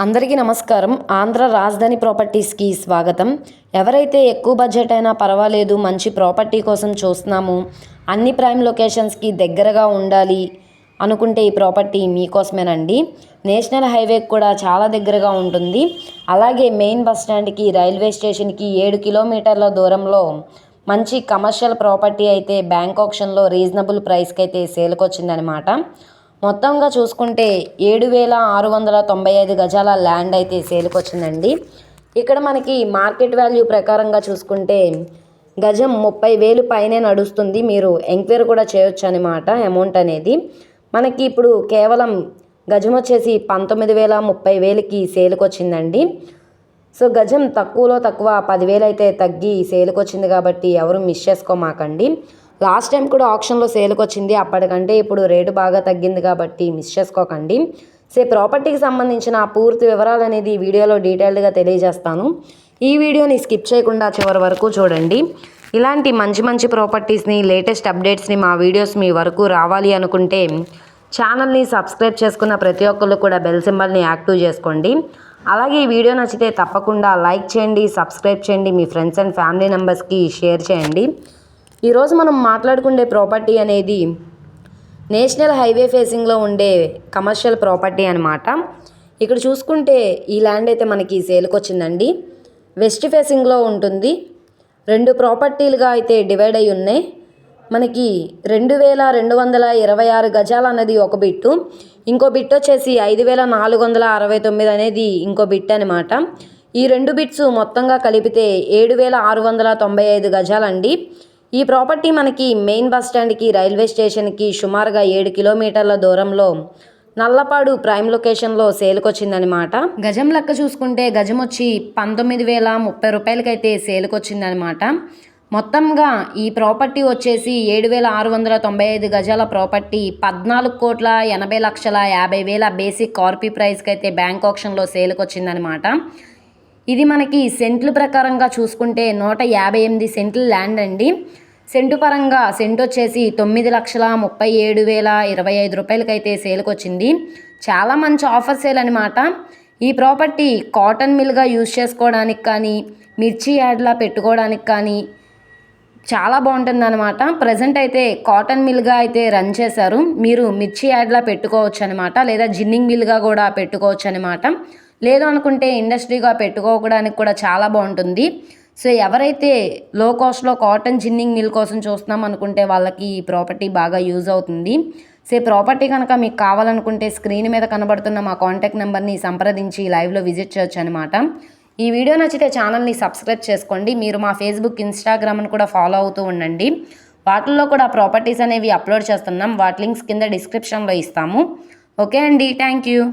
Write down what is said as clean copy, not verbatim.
అందరికీ నమస్కారం. ఆంధ్ర రాజధాని ప్రాపర్టీస్కి స్వాగతం. ఎవరైతే ఎక్కువ బడ్జెట్ అయినా పర్వాలేదు, మంచి ప్రాపర్టీ కోసం చూస్తున్నాము, అన్ని ప్రైమ్ లొకేషన్స్కి దగ్గరగా ఉండాలి అనుకుంటే ఈ ప్రాపర్టీ మీకోసమేనండి. నేషనల్ హైవేకి కూడా చాలా దగ్గరగా ఉంటుంది. అలాగే మెయిన్ బస్ స్టాండ్కి, రైల్వే స్టేషన్కి 7 కిలోమీటర్ల దూరంలో మంచి కమర్షియల్ ప్రాపర్టీ అయితే బ్యాంక్ ఆప్షన్లో రీజనబుల్ ప్రైస్కి అయితే సేల్కి వచ్చిందనమాట. మొత్తంగా చూసుకుంటే 7,695 గజాల ల్యాండ్ అయితే సేల్కి వచ్చిందండి. ఇక్కడ మనకి మార్కెట్ వాల్యూ ప్రకారంగా చూసుకుంటే గజం 30,000 పైనే నడుస్తుంది. మీరు ఎంక్వైరీ కూడా చేయొచ్చు అనమాట. అమౌంట్ అనేది మనకి ఇప్పుడు కేవలం గజం వచ్చేసి 19,000-30,000కి సేల్కి వచ్చిందండి. సో గజం తక్కువలో తక్కువ 10,000 అయితే తగ్గి సేల్కి వచ్చింది కాబట్టి ఎవరు మిస్ చేసుకోమాకండి. లాస్ట్ టైం కూడా ఆప్షన్లో సేల్కి వచ్చింది, అప్పటికంటే ఇప్పుడు రేటు బాగా తగ్గింది కాబట్టి మిస్ చేసుకోకండి. సో ప్రాపర్టీకి సంబంధించిన పూర్తి వివరాలు అనేది ఈ వీడియోలో డీటెయిల్డ్గా తెలియజేస్తాను. ఈ వీడియోని స్కిప్ చేయకుండా చివరి వరకు చూడండి. ఇలాంటి మంచి మంచి ప్రాపర్టీస్ని, లేటెస్ట్ అప్డేట్స్ని మా వీడియోస్ మీ వరకు రావాలి అనుకుంటే ఛానల్ని సబ్స్క్రైబ్ చేసుకున్న ప్రతి ఒక్కళ్ళు కూడా బెల్ సింబల్ని యాక్టివ్ చేసుకోండి. అలాగే ఈ వీడియో నచ్చితే తప్పకుండా లైక్ చేయండి, సబ్స్క్రైబ్ చేయండి, మీ ఫ్రెండ్స్ అండ్ ఫ్యామిలీ మెంబర్స్కి షేర్ చేయండి. ఈరోజు మనం మాట్లాడుకునే ప్రాపర్టీ అనేది నేషనల్ హైవే ఫేసింగ్లో ఉండే కమర్షియల్ ప్రాపర్టీ అనమాట. ఇక్కడ చూసుకుంటే ఈ ల్యాండ్ అయితే మనకి సేల్కి వచ్చిందండి. వెస్ట్ ఫేసింగ్లో ఉంటుంది. 2 ప్రాపర్టీలుగా అయితే డివైడ్ అయి ఉన్నాయి. మనకి 2,226 గజాలు అన్నది ఒక బిట్టు, ఇంకో బిట్ వచ్చేసి 5,469 అనేది ఇంకో బిట్ అనమాట. ఈ 2 బిట్స్ మొత్తంగా కలిపితే 7,695 గజాలండి. ఈ ప్రాపర్టీ మనకి మెయిన్ బస్ స్టాండ్కి, రైల్వే స్టేషన్కి సుమారుగా 7 కిలోమీటర్ల దూరంలో నల్లపాడు ప్రైమ్ లొకేషన్లో సేల్కి వచ్చిందనమాట. గజం లెక్క చూసుకుంటే గజం వచ్చి 19,030 రూపాయలకైతే సేల్కి వచ్చిందనమాట. మొత్తంగా ఈ ప్రాపర్టీ వచ్చేసి 7,695 గజాల ప్రాపర్టీ 14,80,50,000 బేసిక్ కార్పీ ప్రైస్కి అయితే బ్యాంక్ ఆప్షన్లో సేల్కి వచ్చిందనమాట. ఇది మనకి సెంట్ల ప్రకారంగా చూసుకుంటే 158 సెంట్ల ల్యాండ్ అండి. సెంటు పరంగా సెంట్ వచ్చేసి 9,37,025 రూపాయలకైతే సేల్కి వచ్చింది. చాలా మంచి ఆఫర్ సేల్ అనమాట. ఈ ప్రాపర్టీ కాటన్ మిల్గా యూజ్ చేసుకోవడానికి కానీ, మిర్చి యాడ్లా పెట్టుకోవడానికి కానీ చాలా బాగుంటుంది అనమాట. ప్రజెంట్ అయితే కాటన్ మిల్గా అయితే రన్ చేశారు. మీరు మిర్చి యాడ్లా పెట్టుకోవచ్చు అనమాట, లేదా జిన్నింగ్ మిల్గా కూడా పెట్టుకోవచ్చు అనమాట. లేదు అనుకుంటే ఇండస్ట్రీగా పెట్టుకోవడానికి కూడా చాలా బాగుంటుంది. సో ఎవరైతే లో కాస్ట్లో కాటన్ జిన్నింగ్ మిల్ కోసం చూస్తున్నాం అనుకుంటే వాళ్ళకి ఈ ప్రాపర్టీ బాగా యూజ్ అవుతుంది. సో ప్రాపర్టీ కనుక మీకు కావాలనుకుంటే స్క్రీన్ మీద కనబడుతున్న మా కాంటాక్ట్ నెంబర్ని సంప్రదించి లైవ్లో విజిట్ చేయొచ్చు అనమాట. ఈ వీడియో నచ్చితే ఛానల్ని సబ్స్క్రైబ్ చేసుకోండి. మీరు మా ఫేస్బుక్, ఇన్స్టాగ్రామ్ని కూడా ఫాలో అవుతూ ఉండండి. వాటిల్లో కూడా ప్రాపర్టీస్ అనేవి అప్లోడ్ చేస్తున్నాం. వాటి లింక్స్ కింద డిస్క్రిప్షన్లో ఇస్తాము. ఓకే అండి, థ్యాంక్ యూ.